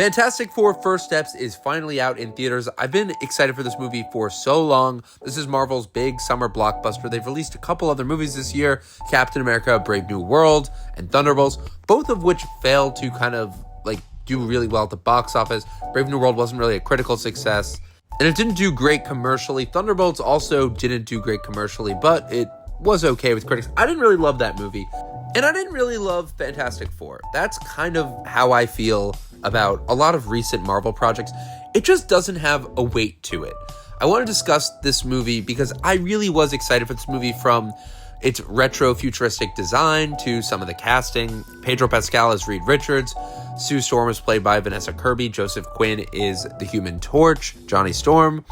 Fantastic Four First Steps is finally out in theaters. I've been excited for this movie for so long. This is Marvel's big summer blockbuster. They've released a couple other movies this year, Captain America, Brave New World, and Thunderbolts, both of which failed to kind of do really well at the box office. Brave New World wasn't really a critical success, and it didn't do great commercially. Thunderbolts also didn't do great commercially, but it was okay with critics. I didn't really love that movie, and I didn't really love Fantastic Four. That's kind of how I feel about a lot of recent Marvel projects. It just doesn't have a weight to it. I want to discuss this movie because I really was excited for this movie, from its retro futuristic design to some of the casting. Pedro Pascal as Reed Richards, Sue Storm is played by Vanessa Kirby, Joseph Quinn is the Human Torch, Johnny Storm,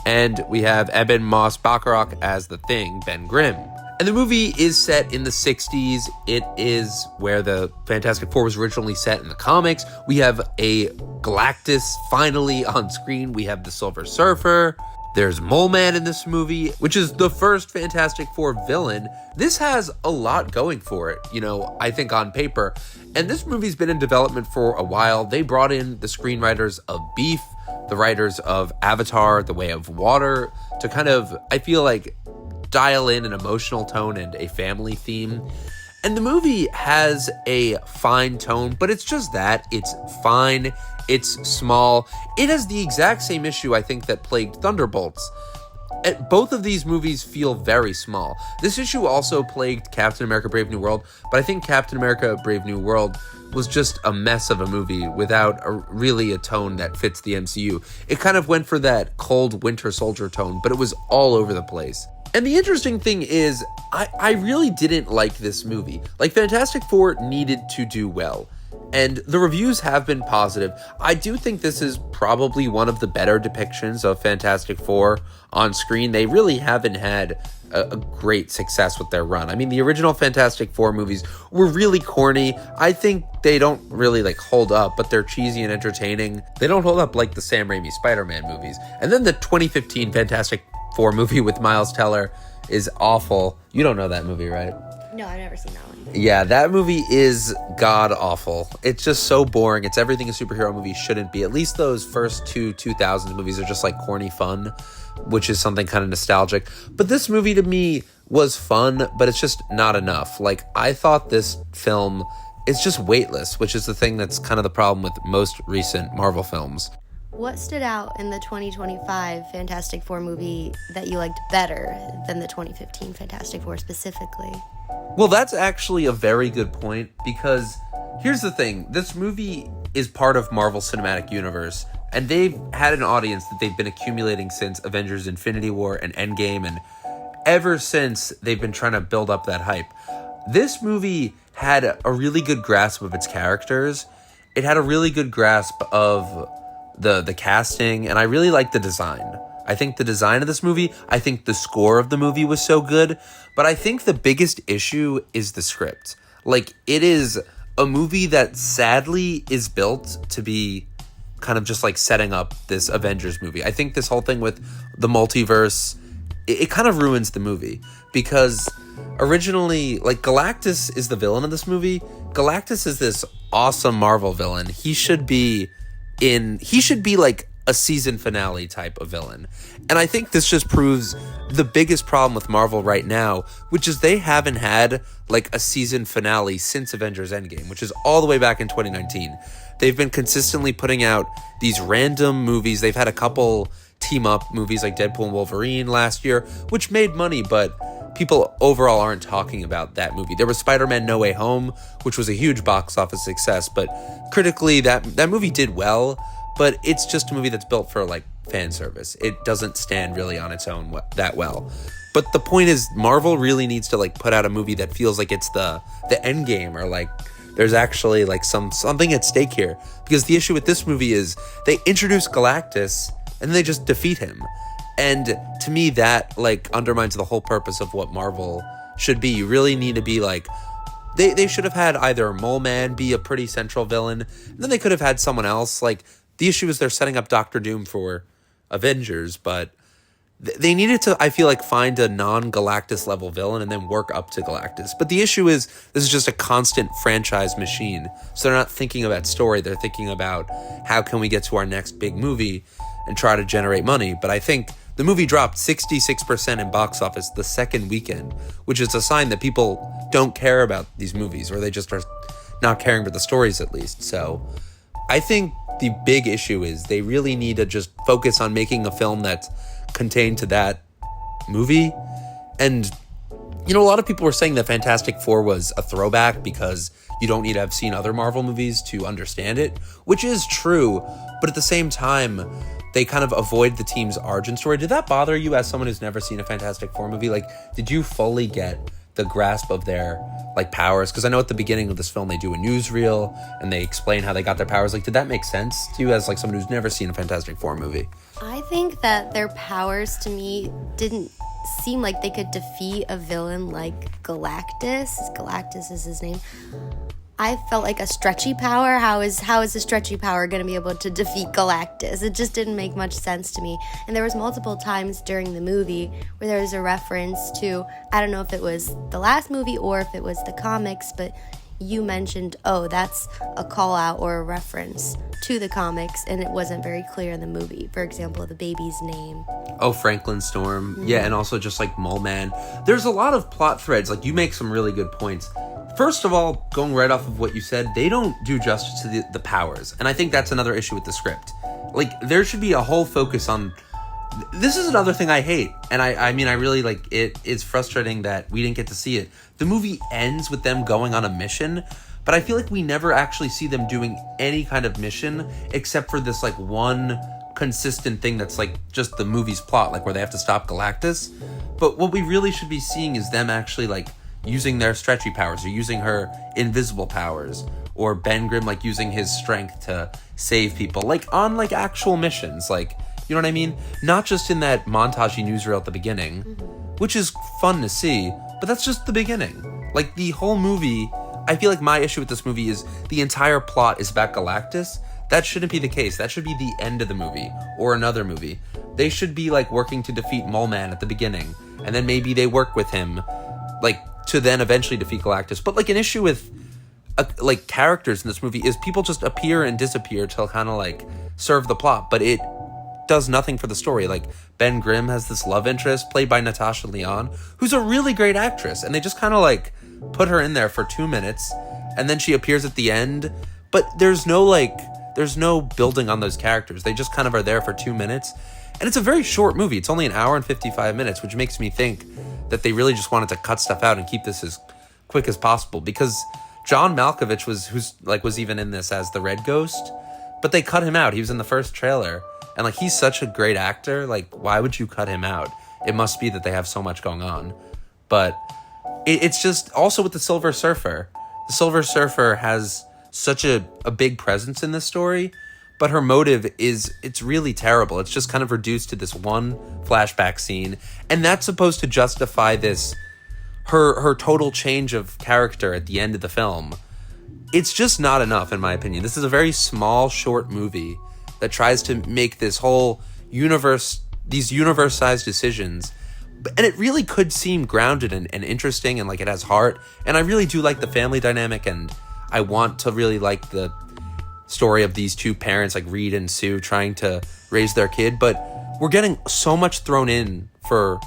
and we have Eben Moss-Bachrach as the Thing, Ben Grimm. And the movie is set in the 60s. It is where the Fantastic Four was originally set in the comics. We have a Galactus finally on screen. We have the Silver Surfer. There's Mole Man in this movie, which is the first Fantastic Four villain. This has a lot going for it, I think on paper. And this movie's been in development for a while. They brought in the screenwriters of Beef, the writers of Avatar, The Way of Water, to kind of, I feel like, dial in an emotional tone and a family theme. And the movie has a fine tone, but it's just that. It's fine. It's small. It has the exact same issue, I think, that plagued Thunderbolts. Both of these movies feel very small. This issue also plagued Captain America Brave New World, but I think Captain America Brave New World was just a mess of a movie without really a tone that fits the MCU. It kind of went for that cold Winter Soldier tone, but it was all over the place. And the interesting thing is, I really didn't like this movie. Fantastic Four needed to do well, and the reviews have been positive. I do think this is probably one of the better depictions of Fantastic Four on screen. They really haven't had a great success with their run. I mean, the original Fantastic Four movies were really corny. I think they don't really hold up, but they're cheesy and entertaining. They don't hold up like the Sam Raimi Spider-Man movies. And then the 2015 Fantastic Four movie with Miles Teller is awful. You don't know that movie, right? No, I've never seen that one. Yeah, that movie is god-awful. It's just so boring. It's everything a superhero movie shouldn't be. At least those first two 2000s movies are just corny fun, which is something kind of nostalgic. But this movie to me was fun, but it's just not enough. I thought this film is just weightless, which is the thing that's kind of the problem with most recent Marvel films. What stood out in the 2025 Fantastic Four movie that you liked better than the 2015 Fantastic Four specifically? Well, that's actually a very good point, because here's the thing. This movie is part of Marvel Cinematic Universe, and they've had an audience that they've been accumulating since Avengers Infinity War and Endgame, and ever since they've been trying to build up that hype. This movie had a really good grasp of its characters. It had a really good grasp of the casting, and I really like the design. I think the design of this movie, I think the score of the movie was so good, but I think the biggest issue is the script. It is a movie that sadly is built to be kind of just setting up this Avengers movie. I think this whole thing with the multiverse, it kind of ruins the movie, because originally, Galactus is the villain of this movie. Galactus is this awesome Marvel villain. He should be a season finale type of villain. And I think this just proves the biggest problem with Marvel right now, which is they haven't had a season finale since Avengers Endgame, which is all the way back in 2019. They've been consistently putting out these random movies. They've had a couple team up movies like Deadpool and Wolverine last year, which made money, but people overall aren't talking about that movie. There was Spider-Man No Way Home, which was a huge box office success, but critically that movie did well, but it's just a movie that's built for fan service. It doesn't stand really on its own that well. But the point is, Marvel really needs to put out a movie that feels like it's the end game, or there's actually something at stake here. Because the issue with this movie is they introduce Galactus and they just defeat him. And to me, that undermines the whole purpose of what Marvel should be. You really need to be they should have had either Mole Man be a pretty central villain, and then they could have had someone else. The issue is they're setting up Doctor Doom for Avengers, but they needed to, I feel like, find a non-Galactus level villain and then work up to Galactus. But the issue is, this is just a constant franchise machine. So they're not thinking about story. They're thinking about how can we get to our next big movie and try to generate money. But I think the movie dropped 66% in box office the second weekend, which is a sign that people don't care about these movies, or they just are not caring for the stories, at least. So I think the big issue is they really need to just focus on making a film that's contained to that movie. And, you know, a lot of people were saying that Fantastic Four was a throwback because you don't need to have seen other Marvel movies to understand it, which is true. But at the same time, they kind of avoid the team's origin story. Did that bother you as someone who's never seen a Fantastic Four movie? Like, did you fully get the grasp of their, like, powers? Because I know at the beginning of this film, they do a newsreel and they explain how they got their powers. Like, did that make sense to you as, like, someone who's never seen a Fantastic Four movie? I think that their powers, to me, didn't seem like they could defeat a villain like Galactus. Galactus is his name. I felt like a stretchy power. How is a stretchy power going to be able to defeat Galactus? It just didn't make much sense to me. And there was multiple times during the movie where there was a reference to, I don't know if it was the last movie or if it was the comics, but you mentioned, oh, that's a call out or a reference to the comics, and it wasn't very clear in the movie. For example, the baby's name. Oh, Franklin Storm. Mm-hmm. Yeah, and also just like Mole Man. There's a lot of plot threads. Like, you make some really good points. First of all, going right off of what you said, they don't do justice to the powers. And I think that's another issue with the script. Like, there should be a whole focus on... This is another thing I hate. And I mean, I really, like, it's frustrating that we didn't get to see it. The movie ends with them going on a mission, but I feel like we never actually see them doing any kind of mission except for this, like, one consistent thing that's, like, just the movie's plot, like, where they have to stop Galactus. But what we really should be seeing is them actually, like, using their stretchy powers, or using her invisible powers, or Ben Grimm, like, using his strength to save people, like, on, like, actual missions, like, you know what I mean? Not just in that montagey newsreel at the beginning, which is fun to see, but that's just the beginning. Like, the whole movie, I feel like my issue with this movie is the entire plot is about Galactus. That shouldn't be the case. That should be the end of the movie, or another movie. They should be, like, working to defeat Mole Man at the beginning, and then maybe they work with him, like, to then eventually defeat Galactus. But, like, an issue with, like, characters in this movie is people just appear and disappear to kind of, like, serve the plot, but it does nothing for the story. Like, Ben Grimm has this love interest played by Natasha Lyonne, who's a really great actress, and they just kind of, like, put her in there for 2 minutes, and then she appears at the end, but there's no building on those characters. They just kind of are there for 2 minutes, and it's a very short movie. It's only an hour and 55 minutes, which makes me think that they really just wanted to cut stuff out and keep this as quick as possible, because John Malkovich was even in this as the Red Ghost, but they cut him out. He was in the first trailer, and, like, he's such a great actor. Like, why would you cut him out? It must be that they have so much going on. But it's just also with the Silver Surfer. The Silver Surfer has such a big presence in this story, but her motive it's really terrible. It's just kind of reduced to this one flashback scene, and that's supposed to justify this her total change of character at the end of the film. It's just not enough, in my opinion. This is a very small, short movie that tries to make this whole universe, these universe-sized decisions, and it really could seem grounded and interesting, and, like, it has heart, and I really do like the family dynamic, and I want to really like the story of these two parents, like Reed and Sue, trying to raise their kid, but we're getting so much thrown in for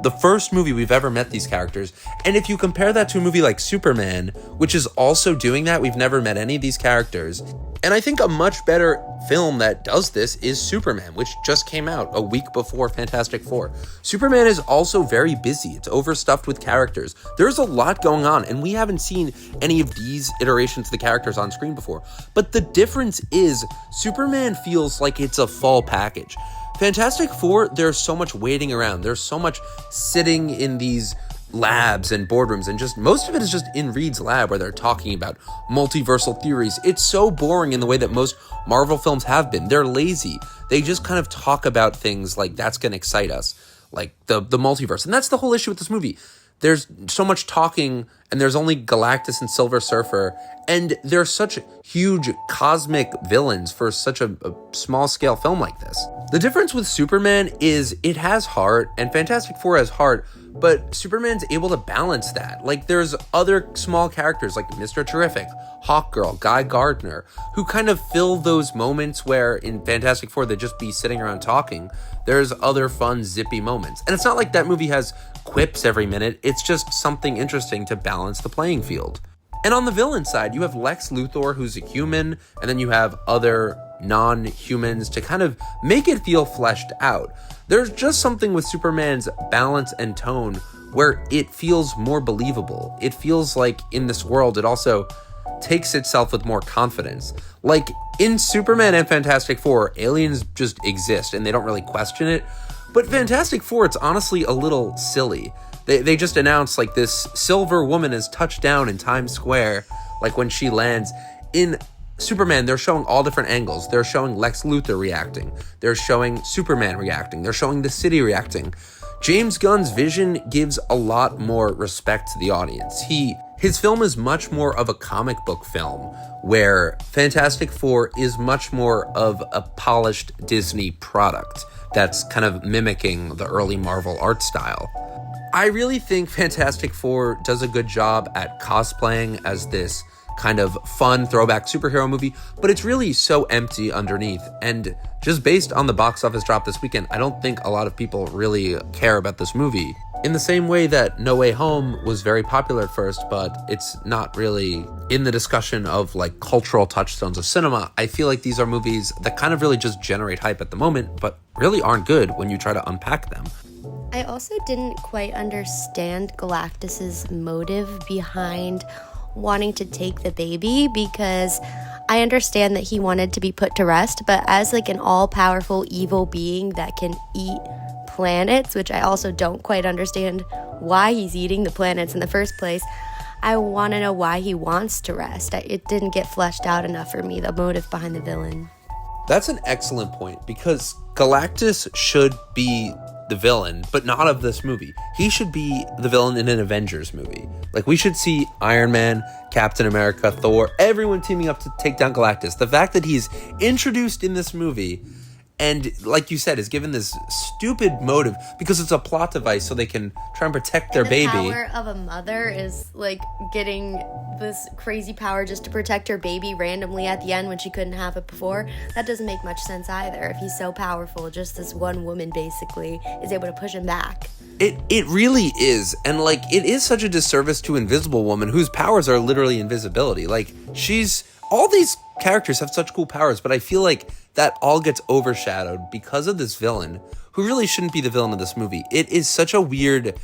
the first movie we've ever met these characters. And if you compare that to a movie like Superman, which is also doing that, we've never met any of these characters. And I think a much better film that does this is Superman, which just came out a week before Fantastic Four. Superman is also very busy. It's overstuffed with characters. There's a lot going on, and we haven't seen any of these iterations of the characters on screen before. But the difference is Superman feels like it's a full package. Fantastic Four, there's so much waiting around. There's so much sitting in these labs and boardrooms, and just most of it is just in Reed's lab where they're talking about multiversal theories. It's so boring in the way that most Marvel films have been. They're lazy. They just kind of talk about things like that's going to excite us, like the multiverse. And that's the whole issue with this movie. There's so much talking, and there's only Galactus and Silver Surfer, and they're such huge cosmic villains for such a small scale film like this. The difference with Superman is it has heart, and Fantastic Four has heart, but Superman's able to balance that. Like, there's other small characters like Mr. Terrific, Hawkgirl, Guy Gardner, who kind of fill those moments where in Fantastic Four they'd just be sitting around talking. There's other fun, zippy moments. And it's not like that movie has quips every minute, it's just something interesting to balance the playing field. And on the villain side, you have Lex Luthor, who's a human, and then you have other non-humans to kind of make it feel fleshed out. There's just something with Superman's balance and tone where it feels more believable. It feels like in this world, it also takes itself with more confidence. Like in Superman and Fantastic Four, aliens just exist and they don't really question it. But Fantastic Four, it's honestly a little silly. They just announced like this silver woman has touched down in Times Square, like when she lands. In Superman, they're showing all different angles. They're showing Lex Luthor reacting. They're showing Superman reacting. They're showing the city reacting. James Gunn's vision gives a lot more respect to the audience. His film is much more of a comic book film, where Fantastic Four is much more of a polished Disney product that's kind of mimicking the early Marvel art style. I really think Fantastic Four does a good job at cosplaying as this kind of fun throwback superhero movie, but it's really so empty underneath. And just based on the box office drop this weekend, I don't think a lot of people really care about this movie. In the same way that No Way Home was very popular at first, but it's not really in the discussion of like cultural touchstones of cinema, I feel like these are movies that kind of really just generate hype at the moment, but really aren't good when you try to unpack them. I also didn't quite understand Galactus's motive behind wanting to take the baby, because I understand that he wanted to be put to rest, but as like an all-powerful evil being that can eat planets, which I also don't quite understand why he's eating the planets in the first place, I want to know why he wants to rest. It didn't get fleshed out enough for me, the motive behind the villain. That's an excellent point, because Galactus should be the villain, but not of this movie. He should be the villain in an Avengers movie. Like, we should see Iron Man, Captain America, Thor, everyone teaming up to take down Galactus. The fact that he's introduced in this movie and, like you said, is given this stupid motive because it's a plot device so they can try and protect their baby. The power of a mother is like getting this crazy power just to protect her baby randomly at the end when she couldn't have it before. That doesn't make much sense either. If he's so powerful, just this one woman basically is able to push him back. It really is. And like, it is such a disservice to Invisible Woman, whose powers are literally invisibility. Like, all these characters have such cool powers, but I feel like that all gets overshadowed because of this villain, who really shouldn't be the villain of this movie. It is such a weird,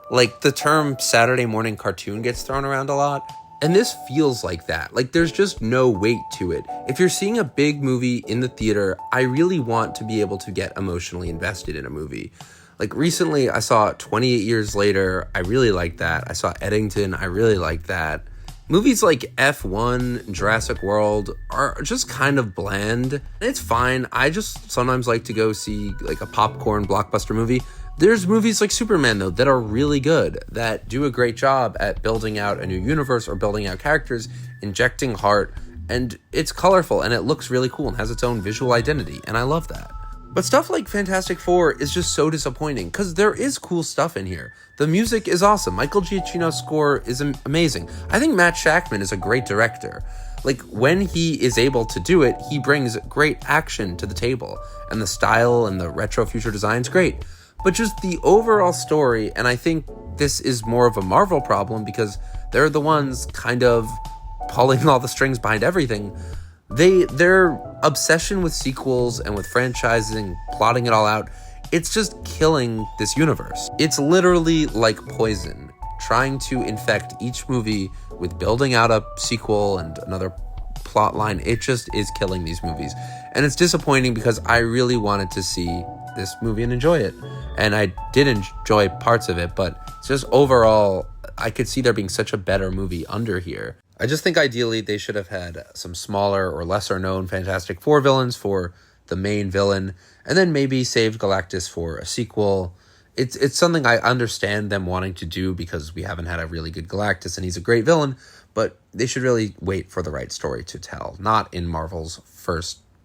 like, the term Saturday morning cartoon gets thrown around a lot, and this feels like that. Like, there's just no weight to it. If you're seeing a big movie in the theater, I really want to be able to get emotionally invested in a movie. Like, recently I saw 28 Years Later. I really liked that. I saw Eddington. I really liked that. Movies like F1, Jurassic World are just kind of bland. It's fine. I just sometimes like to go see like a popcorn blockbuster movie. There's movies like Superman, though, that are really good, that do a great job at building out a new universe or building out characters, injecting heart, and it's colorful and it looks really cool and has its own visual identity, and I love that. But stuff like Fantastic Four is just so disappointing because there is cool stuff in here. The music is awesome. Michael Giacchino's score is amazing. I think Matt Shakman is a great director. Like, when he is able to do it, he brings great action to the table, and the style and the retro future design's great. But just the overall story, and I think this is more of a Marvel problem because they're the ones kind of pulling all the strings behind everything. Their obsession with sequels and with franchising, plotting it all out, it's just killing this universe. It's literally like poison, trying to infect each movie with building out a sequel and another plot line. It just is killing these movies. And it's disappointing because I really wanted to see this movie and enjoy it. And I did enjoy parts of it, but it's just overall, I could see there being such a better movie under here. I just think ideally they should have had some smaller or lesser known Fantastic Four villains for the main villain, and then maybe saved Galactus for a sequel. It's something I understand them wanting to do because we haven't had a really good Galactus and he's a great villain, but they should really wait for the right story to tell, not in Marvel's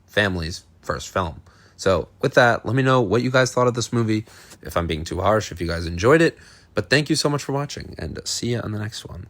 family's first film. So with that, let me know what you guys thought of this movie, if I'm being too harsh, if you guys enjoyed it. But thank you so much for watching, and see you on the next one.